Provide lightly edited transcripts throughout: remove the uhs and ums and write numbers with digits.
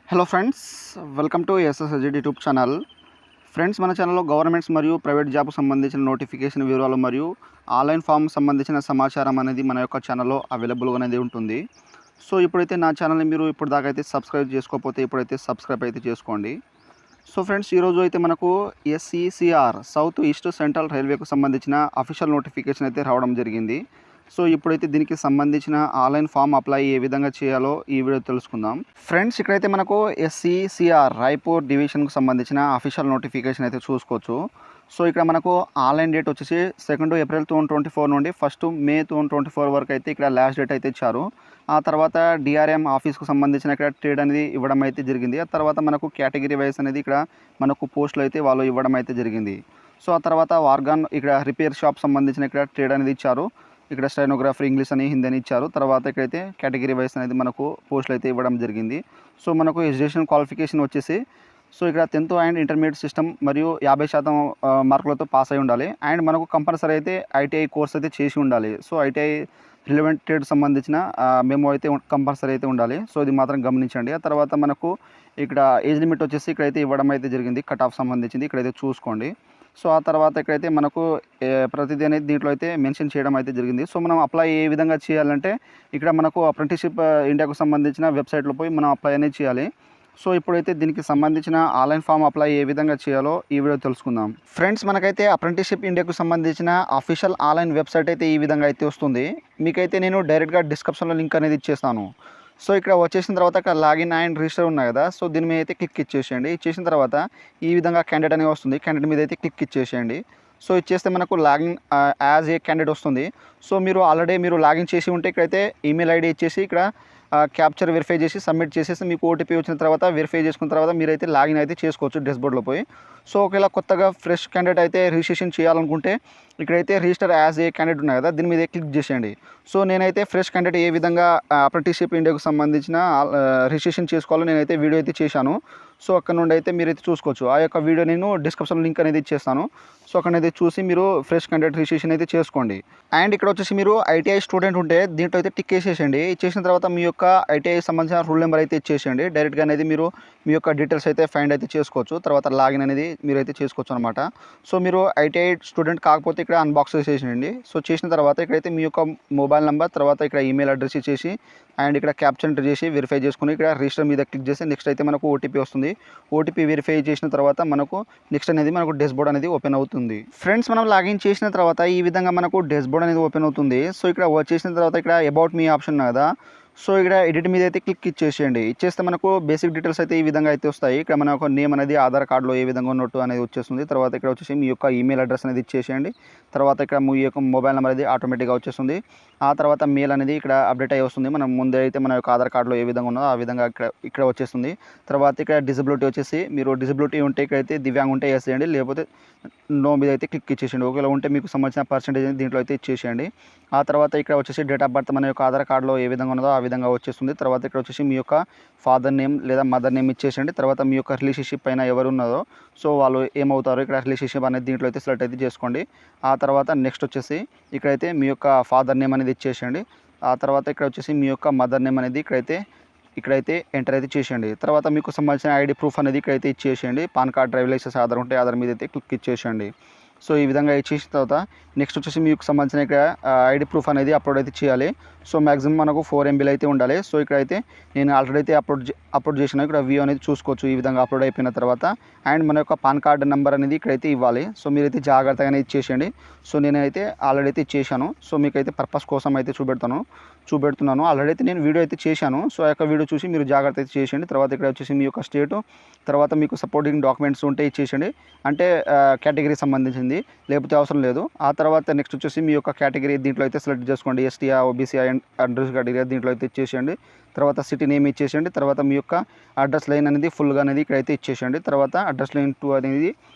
Hello friends, welcome to SSAZ YouTube channel. Friends, మన ఛానల్లో governments మరియు ప్రైవేట్ జాబ్కు సంబంధించిన నోటిఫికేషన్ వివరాలు మరియు ఆన్లైన్ ఫామ్ సంబంధించిన సమాచారం అనేది మన యొక్క ఛానల్లో అవైలబుల్గా అనేది ఉంటుంది. సో ఇప్పుడైతే నా ఛానల్ని మీరు ఇప్పుడు దాకా అయితే సబ్స్క్రైబ్ చేసుకోకపోతే ఇప్పుడైతే సబ్స్క్రైబ్ అయితే చేసుకోండి. సో ఫ్రెండ్స్, ఈరోజు అయితే మనకు ఎస్ఈసిఆర్ సౌత్ ఈస్ట్ సెంట్రల్ రైల్వేకు సంబంధించిన అఫీషియల్ నోటిఫికేషన్ అయితే రావడం జరిగింది. సో ఇప్పుడైతే దీనికి సంబంధించిన ఆన్లైన్ ఫామ్ అప్లై ఏ విధంగా చేయాలో ఈ వీడియో తెలుసుకుందాం. ఫ్రెండ్స్, ఇక్కడైతే మనకు ఎస్ఈసిఆర్ రాయ్పూర్ డివిజన్కు సంబంధించిన అఫీషియల్ నోటిఫికేషన్ అయితే చూసుకోవచ్చు. సో ఇక్కడ మనకు ఆన్లైన్ డేట్ వచ్చేసి 2 ఏప్రిల్ 2024 నుండి 1 మే 2024 వరకు అయితే ఇక్కడ లాస్ట్ డేట్ అయితే ఇచ్చారు. ఆ తర్వాత డిఆర్ఎం ఆఫీస్కు సంబంధించిన ఇక్కడ ట్రేడ్ అనేది ఇవ్వడం అయితే జరిగింది. ఆ తర్వాత మనకు కేటగిరీ వైజ్ అనేది ఇక్కడ మనకు పోస్టులు అయితే వాళ్ళు ఇవ్వడం అయితే జరిగింది. సో ఆ తర్వాత వార్గాన్ ఇక్కడ రిపేర్ షాప్ సంబంధించిన ఇక్కడ ట్రేడ్ అనేది ఇచ్చారు. ఇక్కడ స్టెనోగ్రాఫర్ ఇంగ్లీష్ అని హిందీ అని ఇచ్చారు. తర్వాత ఇక్కడైతే కేటగిరీ వైస్ అనేది మనకు పోస్టులు అయితే ఇవ్వడం జరిగింది. సో మనకు ఎడ్యుకేషన్ క్వాలిఫికేషన్ వచ్చేసి సో ఇక్కడ 10th అండ్ ఇంటర్మీడియట్ సిస్టమ్ మరియు 50% మార్కులతో పాస్ అయి ఉండాలి. అండ్ మనకు కంపల్సరీ అయితే ఐటీఐ కోర్స్ అయితే చేసి ఉండాలి. సో ఐటీఐ రిలవెంట్ ట్రేడ్ సంబంధించిన మెమో అయితే కంపల్సరీ అయితే ఉండాలి. సో ఇది మాత్రం గమనించండి. ఆ తర్వాత మనకు ఇక్కడ ఏజ్ లిమిట్ వచ్చేసి ఇక్కడైతే ఇవ్వడం అయితే జరిగింది. కట్ ఆఫ్ సంబంధించింది ఇక్కడైతే చూసుకోండి. సో ఆ తర్వాత ఇక్కడైతే మనకు ప్రతిదీ అనేది దీంట్లో అయితే మెన్షన్ చేయడం అయితే జరిగింది. సో మనం అప్లై ఏ విధంగా చేయాలంటే ఇక్కడ మనకు అప్రెంటిస్షిప్ ఇండియాకు సంబంధించిన వెబ్సైట్లో పోయి మనం అప్లై అనేది చేయాలి. సో ఇప్పుడైతే దీనికి సంబంధించిన ఆన్లైన్ ఫామ్ అప్లై ఏ విధంగా చేయాలో ఈ వీడియో తెలుసుకుందాం. ఫ్రెండ్స్, మనకైతే అప్రెంటిస్షిప్ ఇండియాకు సంబంధించిన అఫీషియల్ ఆన్లైన్ వెబ్సైట్ అయితే ఈ విధంగా అయితే వస్తుంది. మీకైతే నేను డైరెక్ట్గా డిస్క్రిప్షన్లో లింక్ అనేది ఇచ్చేస్తాను. సో ఇక్కడ వచ్చేసిన తర్వాత ఇక్కడ లాగిన్ అండ్ రిజిస్టర్ ఉన్నాయి కదా, సో దీని మీద అయితే క్లిక్ ఇచ్చేసేయండి. ఇచ్చేసిన తర్వాత ఈ విధంగా క్యాండిడేట్ అనేది వస్తుంది. క్యాండిడేట్ మీద అయితే క్లిక్ ఇచ్చేసేయండి. సో ఇచ్చేస్తే మనకు లాగిన్ యాజ్ ఏ క్యాండిడేట్ వస్తుంది. సో మీరు ఆల్రెడీ లాగిన్ చేసి ఉంటే ఇక్కడైతే ఈమెయిల్ ఐడి ఇచ్చేసి ఇక్కడ క్యాప్చర్ వెరిఫై చేసి సబ్మిట్ చేసేసి మీకు ఓటీపీ వచ్చిన తర్వాత వెరిఫై చేసుకున్న తర్వాత మీరైతే లాగిన్ అయితే చేసుకోవచ్చు డాష్బోర్డ్లో పోయి. సో ఒకవేళ కొత్తగా ఫ్రెష్ క్యాండిడేట్ అయితే రిజిస్ట్రేషన్ చేయాలనుకుంటే ఇక్కడైతే రిజిస్టర్ యాజ్ ఏ క్యాండిడేట్ ఉన్నాయి కదా, దీని మీద క్లిక్ చేసేయండి. సో నేనైతే ఫ్రెష్ క్యాండిడేట్ ఏ విధంగా అప్రెంటిస్షిప్ ఇండియాకు సంబంధించిన రిజిస్ట్రేషన్ చేసుకోవాలో నేనైతే వీడియో అయితే చేశాను. సో అక్కడ నుండి అయితే మీరైతే చూసుకోవచ్చు. ఆ యొక్క వీడియో నేను డిస్క్రిప్షన్ లింక్ అనేది ఇచ్చేస్తాను. సో అక్కడైతే చూసి మీరు ఫ్రెష్ క్యాండిడేట్ రిజిస్ట్రేషన్ అయితే చేసుకోండి. అండ్ ఇక్కడ వచ్చేసి మీరు ఐటీఐ స్టూడెంట్ ఉంటే దీంట్లో అయితే టిక్ వేసేసేయండి. ఇచ్చేసిన తర్వాత మీ యొక్క ఐటీఐ సంబంధించిన రూల్ నెంబర్ అయితే ఇచ్చేసేయండి. డైరెక్ట్గా అనేది మీరు మీ యొక్క డీటెయిల్స్ అయితే ఫైండ్ అయితే చేసుకోవచ్చు. తర్వాత లాగిన్ అనేది మీరు అయితే చేసుకోవచ్చు అనమాట. సో మీరు ఐటీఐ స్టూడెంట్ కాకపోతే ఇక్కడ అన్బాక్స్ చేసేయండి. సో చేసిన తర్వాత ఇక్కడైతే మీ యొక్క మొబైల్ నెంబర్ తర్వాత ఇక్కడ ఈమెయిల్ అడ్రస్ ఇచ్చేసి అండ్ ఇక్కడ క్యాప్చర్ ఎంటర్ చేసి వెరిఫై చేసుకుని ఇక్కడ రిజిస్టర్ మీద క్లిక్ చేసి నెక్స్ట్ అయితే మనకు ఓటీపీ వస్తుంది. ఓటీపీ వెరిఫై చేసిన తర్వాత మనకు నెక్స్ట్ అనేది మనకు డాష్బోర్డ్ అనేది ఓపెన్ అవుతుంది. ఫ్రెండ్స్, మనం లాగిన్ చేసిన తర్వాత ఈ విధంగా మనకు డాష్బోర్డ్ అనేది ఓపెన్ అవుతుంది. సో ఇక్కడ వచ్చేసిన తర్వాత ఇక్కడ అబౌట్ మీ ఆప్షన్ కదా, సో ఇక్కడ ఎడిట్ మీద అయితే క్లిక్ ఇచ్చేసేయండి. ఇచ్చేస్తే మనకు బేసిక్ డీటెయిల్స్ అయితే ఈ విధంగా అయితే వస్తాయి. ఇక్కడ మన ఒక నేమ్ అనేది ఆధార్ కార్డులో ఏ విధంగా ఉన్నట్టు అనేది వచ్చేస్తుంది. తర్వాత ఇక్కడ వచ్చేసి మీ యొక్క ఈమెయిల్ అడ్రస్ అనేది ఇచ్చేసేయండి. తర్వాత ఇక్కడ మీ యొక్క మొబైల్ నెంబర్ అనేది ఆటోమేటిక్గా వచ్చేస్తుంది. ఆ తర్వాత మెయిల్ అనేది ఇక్కడ అప్డేట్ అయ్యి వస్తుంది. మనం ముందే అయితే మన యొక్క ఆధార్ కార్డులో ఏ విధంగా ఉన్నదో ఆ విధంగా ఇక్కడ వచ్చేస్తుంది. తర్వాత ఇక్కడ డిజబిలిటీ వచ్చేసి మీరు డిజబిలిటీ ఉంటే ఇక్కడైతే దివ్యాంగ్ ఉంటే ఎస్ చేయండి, లేకపోతే నో మీద అయితే క్లిక్ ఇచ్చేసేయండి. ఒకవేళ ఉంటే మీకు సంబంధించిన పర్సెంటేజ్ దీంట్లో అయితే ఇచ్చేసేయండి. ఆ తర్వాత ఇక్కడ వచ్చేసి డేట్ ఆఫ్ బర్త్ మన యొక్క ఆధార్ కార్డులో ఏ విధంగా ఉన్నదో ఆ విధంగా వచ్చేస్తుంది. తర్వాత ఇక్కడ వచ్చేసి మీ యొక్క ఫాదర్ నేమ్ లేదా మదర్ నేమ్ ఇచ్చేసేయండి. తర్వాత మీ యొక్క రిలేషన్షిప్ పైన ఎవరు ఉన్నదో సో వాళ్ళు ఏమవుతారో ఇక్కడ రిలేషన్షిప్ అనేది దీంట్లో అయితే సెలెక్ట్ అయితే చేసుకోండి. ఆ తర్వాత నెక్స్ట్ వచ్చేసి ఇక్కడైతే మీ యొక్క ఫాదర్ నేమ్ అనేది ఇచ్చేసేయండి. ఆ తర్వాత ఇక్కడ వచ్చేసి మీ యొక్క మదర్ నేమ్ అనేది ఇక్కడైతే ఎంటర్ అయితే చేసేయండి. తర్వాత మీకు సంబంధించిన ఐడి ప్రూఫ్ అనేది ఇక్కడైతే ఇచ్చేసేయండి. PAN card, driving licence, Aadhaar ఉంటే ఆధార్ మీద అయితే క్లిక్ ఇచ్చేసేయండి. సో ఈ విధంగా ఇచ్చేసిన తర్వాత నెక్స్ట్ వచ్చేసి మీకు సంబంధించిన ఇక్కడ ఐడి ప్రూఫ్ అనేది అప్లోడ్ అయితే చేయాలి. సో మ్యాక్సిమం మనకు 4 MB అయితే ఉండాలి. సో ఇక్కడైతే నేను ఆల్రెడీ అయితే అప్లోడ్ చేసిన ఇక్కడ వ్యూ అనేది చూసుకోవచ్చు. ఈ విధంగా అప్లోడ్ అయిపోయిన తర్వాత అండ్ మన యొక్క పాన్ కార్డ్ నెంబర్ అనేది ఇక్కడైతే ఇవ్వాలి. సో మీరైతే జాగ్రత్తగానే ఇచ్చేసేయండి. సో నేనైతే ఆల్రెడీ అయితే ఇచ్చేసాను. సో మీకైతే పర్పస్ కోసం అయితే చూపెడుతున్నాను. ఆల్రెడీ అయితే నేను వీడియో అయితే చేశాను. సో ఆ యొక్క వీడియో చూసి మీరు జాగ్రత్త అయితే చేసేయండి. తర్వాత ఇక్కడ వచ్చేసి మీ యొక్క స్టేటు, తర్వాత మీకు సపోర్టింగ్ డాక్యుమెంట్స్ ఉంటే ఇచ్చేసేయండి. అంటే కేటగిరీ సంబంధించింది, లేకపోతే అవసరం లేదు. ఆ తర్వాత నెక్స్ట్ వచ్చేసి మీ యొక్క కేటగిరీ దీంట్లో అయితే సెలెక్ట్ చేసుకోండి. ఎస్టీ, ఓబీసీ అడ్రస్ కేటగిరీ దీంట్లో అయితే ఇచ్చేసేయండి. తర్వాత సిటీ నేమ్ ఇచ్చేసేయండి. తర్వాత మీ యొక్క అడ్రస్ లైన్ అనేది ఫుల్గా అనేది ఇక్కడైతే ఇచ్చేసేయండి. తర్వాత అడ్రస్ లైన్ 2 అనేది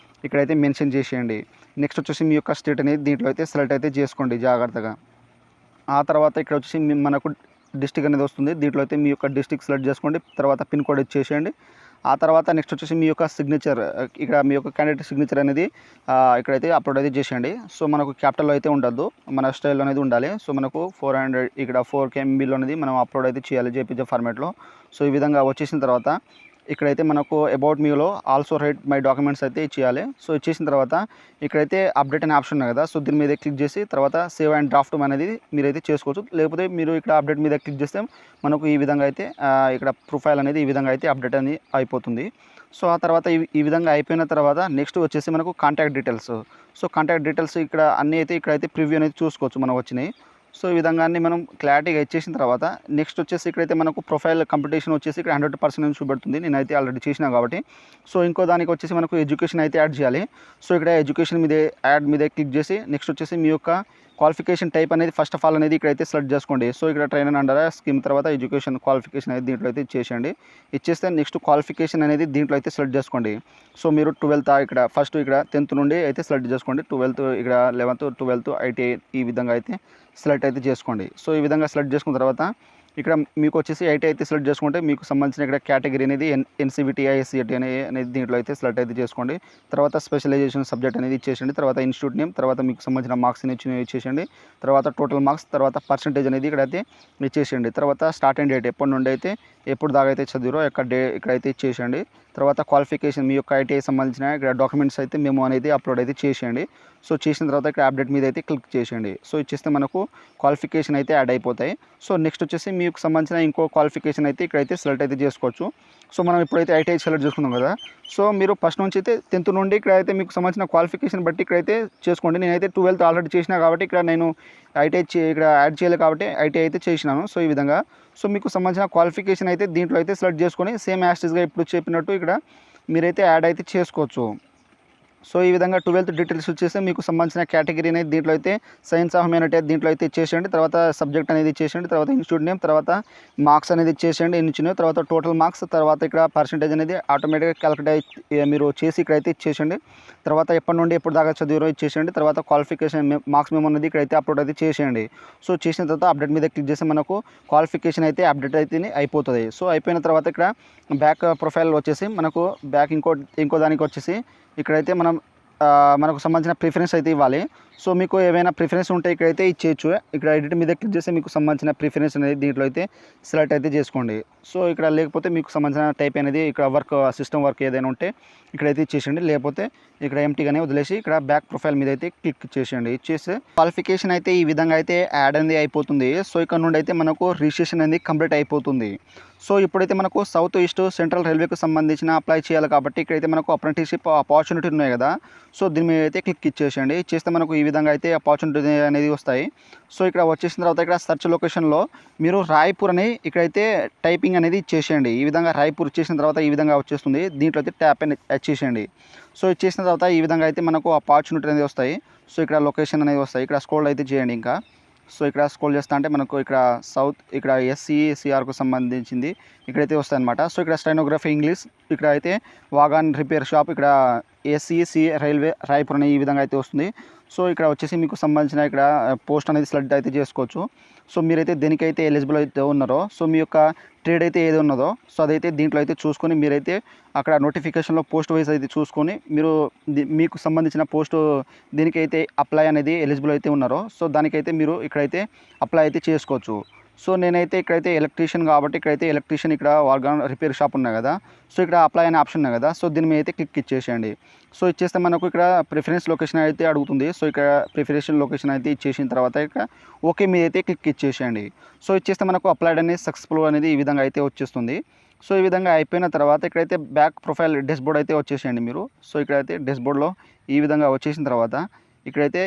ఇక్కడైతే మెన్షన్ చేసేయండి. నెక్స్ట్ వచ్చేసి మీ యొక్క స్టేట్ అనేది దీంట్లో అయితే సెలెక్ట్ అయితే చేసుకోండి జాగ్రత్తగా. ఆ తర్వాత ఇక్కడ వచ్చేసి మనకు డిస్టిక్ అనేది వస్తుంది. దీంట్లో అయితే మీ యొక్క డిస్టిక్ సెలెక్ట్ చేసుకోండి. తర్వాత పిన్ కోడ్ ఇచ్చేసేయండి. ఆ తర్వాత నెక్స్ట్ వచ్చేసి మీ యొక్క సిగ్నేచర్, ఇక్కడ మీ యొక్క క్యాండిడేట్ సిగ్నేచర్ అనేది ఇక్కడైతే అప్లోడ్ అయితే చేసేయండి. సో మనకు క్యాపిటల్లో అయితే ఉండద్దు, మన స్టైల్లో అనేది ఉండాలి. సో మనకు 400 ఇక్కడ 4 MB అనేది మనం అప్లోడ్ అయితే చేయాలి జేపీజీ ఫార్మాట్లో. సో ఈ విధంగా వచ్చేసిన తర్వాత ఇక్కడైతే మనకు అబౌట్ మీలో ఆల్సో రైట్ మై డాక్యుమెంట్స్ అయితే ఇచ్చేయాలి. సో ఇచ్చేసిన తర్వాత ఇక్కడైతే అప్డేట్ అనే ఆప్షన్ ఉంది కదా, సో దీని మీద క్లిక్ చేసి తర్వాత సేవ్ అండ్ డ్రాఫ్ట్ అనేది మీరైతే చేసుకోవచ్చు. లేకపోతే మీరు ఇక్కడ అప్డేట్ మీద క్లిక్ చేస్తే మనకు ఈ విధంగా అయితే ఇక్కడ ప్రొఫైల్ అనేది ఈ విధంగా అయితే అప్డేట్ అనేది అయిపోతుంది. సో ఆ తర్వాత ఈ విధంగా అయిపోయిన తర్వాత నెక్స్ట్ వచ్చేసి మనకు contact details. So contact details ఇక్కడ అన్నీ అయితే ఇక్కడైతే ప్రివ్యూ అనేది చూసుకోవచ్చు మనకు వచ్చినాయి. సో ఈ విధంగా అన్ని మనం క్లారిటీగా ఇచ్చేసిన తర్వాత నెక్స్ట్ వచ్చేసి ఇక్కడైతే మనకు ప్రొఫైల్ కంప్లీషన్ వచ్చేసి ఇక్కడ 100% చూపెడుతుంది. నేనైతే ఆల్రెడీ చేసినా కాబట్టి. సో ఇంకో దానికి వచ్చేసి మనకు ఎడ్యుకేషన్ అయితే యాడ్ చేయాలి. సో ఇక్కడ ఎడ్యుకేషన్ మీద యాడ్ మీద క్లిక్ చేసి నెక్స్ట్ వచ్చేసి మీ యొక్క క్వాలిఫికేషన్ టైప్ అనేది ఫస్ట్ ఆఫ్ ఆల్ అనేది ఇక్కడైతే సెలెక్ట్ చేసుకోండి. సో ఇక్కడ ట్రైనర్ అండర్ స్కీమ్ తర్వాత ఎడ్యుకేషన్ క్వాలిఫికేషన్ అనేది దీంట్లో అయితే ఇచ్చేసేయండి. ఇచ్చేస్తే నెక్స్ట్ క్వాలిఫికేషన్ అనేది దీంట్లో అయితే సెలెక్ట్ చేసుకోండి. సో మీరు 12th ఇక్కడ ఫస్ట్ ఇక్కడ 10th నుండి అయితే సెలెక్ట్ చేసుకోండి. 12th ఇక్కడ 11th 12th ఐటీఐ ఈ విధంగా అయితే సెలెక్ట్ అయితే చేసుకోండి. సో ఈ విధంగా సెలెక్ట్ చేసుకున్న తర్వాత ఇక్కడ మీకు వచ్చేసి ఐటీ అయితే సెలెక్ట్ చేసుకుంటే మీకు సంబంధించిన ఇక్కడ కేటగిరీ అనేది ఎన్సీబీటీ ఐఎస్సీటీ అనేది దీంట్లో అయితే సెలెక్ట్ అయితే చేసుకోండి. తర్వాత స్పెషలైజేషన్ సబ్జెక్ట్ అనేది ఇచ్చేసండి. తర్వాత ఇన్స్టిట్యూట్ నేమ్, తర్వాత మీకు సంబంధించిన మార్క్స్ ఇచ్చేసండి. తర్వాత టోటల్ మార్క్స్, తర్వాత పర్సంటేజ్ అనేది ఇక్కడైతే ఇచ్చేసేయండి. తర్వాత స్టార్ట్ అండ్ డేట్ ఎప్పటి నుండి అయితే ఎప్పుడు దాకా అయితే చదివారో ఇక్కడైతే ఇచ్చేసేయండి. తర్వాత క్వాలిఫికేషన్ మీ యొక్క ఐటీఐ సంబంధించిన ఇక్కడ డాక్యుమెంట్స్ అయితే మేము అనేది అప్లోడ్ అయితే చేసేయండి. సో చేసిన తర్వాత ఇక్కడ అప్డేట్ మీద అయితే క్లిక్ చేసేయండి. సో ఇచ్చేస్తే మనకు క్వాలిఫికేషన్ అయితే యాడ్ అయిపోతాయి. సో నెక్స్ట్ వచ్చేసి మీకు సంబంధించిన ఇంకో క్వాలిఫికేషన్ అయితే ఇక్కడైతే సెలెక్ట్ అయితే చేసుకోవచ్చు. సో మనం ఇప్పుడైతే ఐటీఐ సెలెక్ట్ చేసుకున్నాం కదా, సో మీరు ఫస్ట్ నుంచి అయితే 10th నుండి ఇక్కడైతే మీకు సంబంధించిన క్వాలిఫికేషన్ బట్టి ఇక్కడైతే చేసుకోండి. నేనైతే 12th ఆల్రెడీ చేసినా కాబట్టి ఇక్కడ నేను ఐటీఐ ఇక్కడ యాడ్ చేయలేదు కాబట్టి ఐటీఐ అయితే చేసినాను. సో ఈ విధంగా సో మీకు సంబంధించిన క్వాలిఫికేషన్ అయితే దీంట్లో అయితే సెలెక్ట్ చేసుకొని సేమ్ యాస్టిస్గా ఇప్పుడు చెప్పినట్టు ఇక్కడ మీరైతే యాడ్ అయితే చేసుకోవచ్చు. సో ఈ విధంగా 12th డీటెయిల్స్ వచ్చేసి మీకు సంబంధించిన కేటగిరీ అనేది దీంట్లో అయితే సైన్స్ ఆఫ్ హ్యూమానిటీ దీంట్లో అయితే ఇచ్చేసేయండి. తర్వాత సబ్జెక్ట్ అనేది ఇచ్చేసేయండి. తర్వాత ఇన్స్టిట్యూట్ నేమ్, తర్వాత మార్క్స్ అనేది ఇచ్చేసేయండి ఎన్ని, తర్వాత టోటల్ మార్క్స్, తర్వాత ఇక్కడ పర్సంటేజ్ అనేది ఆటోమేటిక్గా క్యాలిక్యులేట్ మీరు చేసి ఇక్కడైతే ఇచ్చేసేయండి. తర్వాత ఎప్పటి నుండి ఎప్పుడు దాకా చదివారో ఇచ్చేసేయండి. తర్వాత క్వాలిఫికేషన్ మార్క్స్ మేము అనేది ఇక్కడైతే అప్లోడ్ అయితే చేసేయండి. సో చేసిన తర్వాత అప్డేట్ మీద క్లిక్ చేసి మనకు క్వాలిఫికేషన్ అయితే అప్డేట్ అయితే అయిపోతుంది. సో అయిపోయిన తర్వాత ఇక్కడ బ్యాక్ ప్రొఫైల్ వచ్చేసి మనకు బ్యాక్ ఇంకో దానికి వచ్చేసి ఇక్కడైతే మనకు సంబంధించిన ప్రిఫరెన్స్ అయితే ఇవ్వాలి. సో మీకు ఏవైనా ప్రిఫరెన్స్ ఉంటే ఇక్కడైతే ఇచ్చేయచ్చు. ఇక్కడ ఎడిట్ మీద క్లిక్ చేస్తే మీకు సంబంధించిన ప్రిఫరెన్స్ అనేది దీంట్లో అయితే సెలెక్ట్ అయితే చేసుకోండి. సో ఇక్కడ లేకపోతే మీకు సంబంధించిన టైప్ అనేది ఇక్కడ వర్క్ సిస్టమ్ వర్క్ ఏదైనా ఉంటే ఇక్కడైతే ఇచ్చేసేయండి. లేకపోతే ఇక్కడ ఎంటీగానే వదిలేసి ఇక్కడ బ్యాక్ ప్రొఫైల్ మీద అయితే క్లిక్ చేసేయండి. ఇచ్చేస్తే క్వాలిఫికేషన్ అయితే ఈ విధంగా అయితే యాడ్ అనేది అయిపోతుంది. సో ఇక్కడ నుండి అయితే మనకు రిజిస్ట్రేషన్ అనేది కంప్లీట్ అయిపోతుంది. సో ఇప్పుడైతే మనకు సౌత్ ఈస్ట్ సెంట్రల్ రైల్వేకి సంబంధించిన అప్లై చేయాలి కాబట్టి ఇక్కడైతే మనకు అప్రెంటిస్షిప్ ఆపర్చునిటీ ఉన్నాయి కదా, సో దీని మీద అయితే క్లిక్ ఇచ్చేసేయండి. ఇచ్చేస్తే మనకు ఈ విధంగా అయితే ఆపర్చునిటీ అనేది వస్తాయి. సో ఇక్కడ వచ్చేసిన తర్వాత ఇక్కడ సెర్చ్ లొకేషన్లో మీరు రాయ్పూర్ అని ఇక్కడైతే టైపింగ్ అనేది ఇచ్చేసేయండి. ఈ విధంగా రాయ్పూర్ ఇచ్చేసిన తర్వాత ఈ విధంగా వచ్చేస్తుంది. దీంట్లో అయితే ట్యాప్ అని ఇచ్చేసేయండి. సో ఇచ్చేసిన తర్వాత ఈ విధంగా అయితే మనకు ఆపర్చునిటీ అనేది వస్తాయి. సో ఇక్కడ లొకేషన్ అనేది వస్తాయి. ఇక్కడ స్క్రోల్ అయితే చేయండి. ఇంకా సో ఇక్కడ స్క్రోల్ చేస్తా అంటే మనకు ఇక్కడ సౌత్ ఇక్కడ ఎస్సీఆర్కు సంబంధించింది ఇక్కడైతే వస్తాయన్నమాట. సో ఇక్కడ స్టెనోగ్రఫీ ఇంగ్లీష్, ఇక్కడ అయితే వాగాన్ రిపేర్ షాప్, ఇక్కడ ఎస్సీసీ రైల్వే రాయ్పూర్ అనే ఈ విధంగా అయితే వస్తుంది. సో ఇక్కడ వచ్చేసి మీకు సంబంధించిన ఇక్కడ పోస్ట్ అనేది సెలెక్ట్ అయితే చేసుకోవచ్చు. సో మీరైతే దేనికైతే ఎలిజిబుల్ అయితే ఉన్నారో, సో మీ యొక్క ట్రేడ్ అయితే ఏది ఉన్నదో సో అదైతే దీంట్లో అయితే చూసుకొని మీరైతే అక్కడ నోటిఫికేషన్లో పోస్ట్ వైజ్ అయితే చూసుకొని మీరు మీకు సంబంధించిన పోస్ట్ దీనికైతే అప్లై అనేది ఎలిజిబుల్ అయితే ఉన్నారో సో దానికైతే మీరు ఇక్కడైతే అప్లై అయితే చేసుకోవచ్చు. సో నేనైతే ఇక్కడైతే ఎలక్ట్రీషియన్ కాబట్టి ఇక్కడైతే ఎలక్ట్రీషియన్ ఇక్కడ వాగాన్ రిపేర్ షాప్ ఉన్నాయి కదా, సో ఇక్కడ అప్లై అనే ఆప్షన్ ఉన్నాయి కదా, సో దీని మీద అయితే క్లిక్ ఇచ్చేసేయండి. సో ఇచ్చేస్తే మనకు ఇక్కడ ప్రిఫరెన్స్ లొకేషన్ అయితే అడుగుతుంది. సో ఇక్కడ ప్రిఫరెన్స్ లొకేషన్ అయితే ఇచ్చేసిన తర్వాత ఇక్కడ ఓకే మీద అయితే క్లిక్ ఇచ్చేసేయండి. సో ఇచ్చేస్తే మనకు అప్లైడ్ అనేది సక్సెస్ఫుల్ అనేది ఈ విధంగా అయితే వచ్చేస్తుంది. సో ఈ విధంగా అయిపోయిన తర్వాత ఇక్కడైతే బ్యాక్ ప్రొఫైల్ డాష్బోర్డ్ అయితే వచ్చేసేయండి మీరు. సో ఇక్కడైతే డాష్బోర్డ్లో ఈ విధంగా వచ్చేసిన తర్వాత ఇక్కడైతే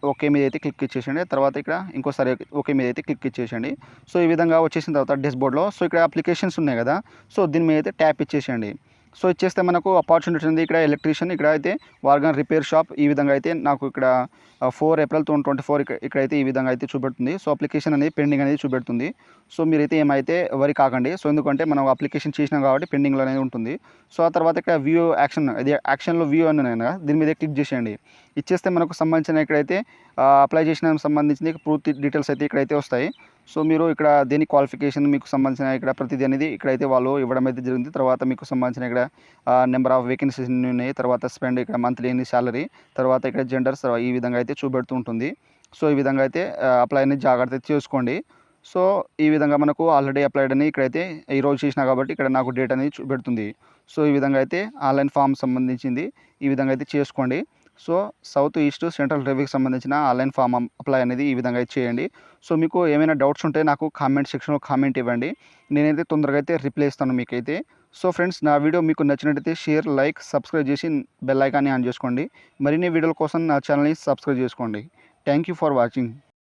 ఓకే మీద అయితే క్లిక్ ఇచ్చేసేయండి. తర్వాత ఇక్కడ ఇంకోసారి ఓకే మీద అయితే క్లిక్ ఇచ్చేసేయండి. సో ఈ విధంగా వచ్చేసిన తర్వాత డాష్బోర్డ్లో సో ఇక్కడ అప్లికేషన్స్ ఉన్నాయి కదా, సో దీని మీద అయితే ట్యాప్ ఇచ్చేసేయండి. సో ఇచ్చేస్తే మనకు ఆపర్చునిటీ ఉంది. ఇక్కడ ఎలక్ట్రీషియన్, ఇక్కడ అయితే వాగాన్ రిపేర్ షాప్ ఈ విధంగా అయితే నాకు ఇక్కడ 4 April 2024 ఇక్కడైతే ఈ విధంగా అయితే చూపెడుతుంది. సో అప్లికేషన్ అనేది పెండింగ్ అనేది చూపెడుతుంది. సో మీరైతే ఏమైతే వరి కాకండి. సో ఎందుకంటే మనం అప్లికేషన్ చేసినాం కాబట్టి పెండింగ్లో అనేది ఉంటుంది. సో ఆ తర్వాత ఇక్కడ వ్యూ యాక్షన్, అది యాక్షన్లో వ్యూ అని ఉన్నాయి కదా, దీని మీద క్లిక్ చేసేయండి. ఇచ్చేస్తే మనకు సంబంధించిన ఇక్కడైతే అప్లై చేసిన సంబంధించిన పూర్తి డీటెయిల్స్ అయితే ఇక్కడైతే వస్తాయి. సో మీరు ఇక్కడ దేని క్వాలిఫికేషన్ మీకు సంబంధించిన ఇక్కడ ప్రతిదీ అనేది ఇక్కడైతే వాళ్ళు ఇవ్వడం అయితే జరిగింది. తర్వాత మీకు సంబంధించిన ఇక్కడ నెంబర్ ఆఫ్ వేకెన్సీస్ ఉన్నాయి, తర్వాత స్పెండ్ ఇక్కడ మంత్లీ ఎన్ని శాలరీ, తర్వాత ఇక్కడ జెండర్స్ ఈ విధంగా అయితే చూపెడుతూ ఉంటుంది. సో ఈ విధంగా అయితే అప్లై అనేది జాగ్రత్త చేసుకోండి. సో ఈ విధంగా మనకు ఆల్రెడీ అప్లైడ్ అని ఇక్కడైతే ఈరోజు చేసినా కాబట్టి ఇక్కడ నాకు డేట్ అనేది చూపెడుతుంది. సో ఈ విధంగా అయితే ఆన్లైన్ ఫామ్ సంబంధించింది ఈ విధంగా అయితే చేసుకోండి. సో సౌత్ ఈస్ట్ సెంట్రల్ రైల్వేకి సంబంధించిన ఆన్లైన్ ఫామ్ అప్లై అనేది ఈ విధంగా అయితే చేయండి. సో మీకు ఏమైనా డౌట్స్ ఉంటే నాకు కామెంట్ సెక్షన్లో కామెంట్ ఇవ్వండి. నేనైతే తొందరగా అయితే రిప్లై ఇస్తాను మీకైతే. సో ఫ్రెండ్స్, నా వీడియో మీకు నచ్చినట్టయితే షేర్, లైక్, సబ్స్క్రైబ్ చేసి బెల్ ఐకాన్ని ఆన్ చేసుకోండి. మరిన్ని వీడియోల కోసం నా ఛానల్ని సబ్స్క్రైబ్ చేసుకోండి. Thank you for watching.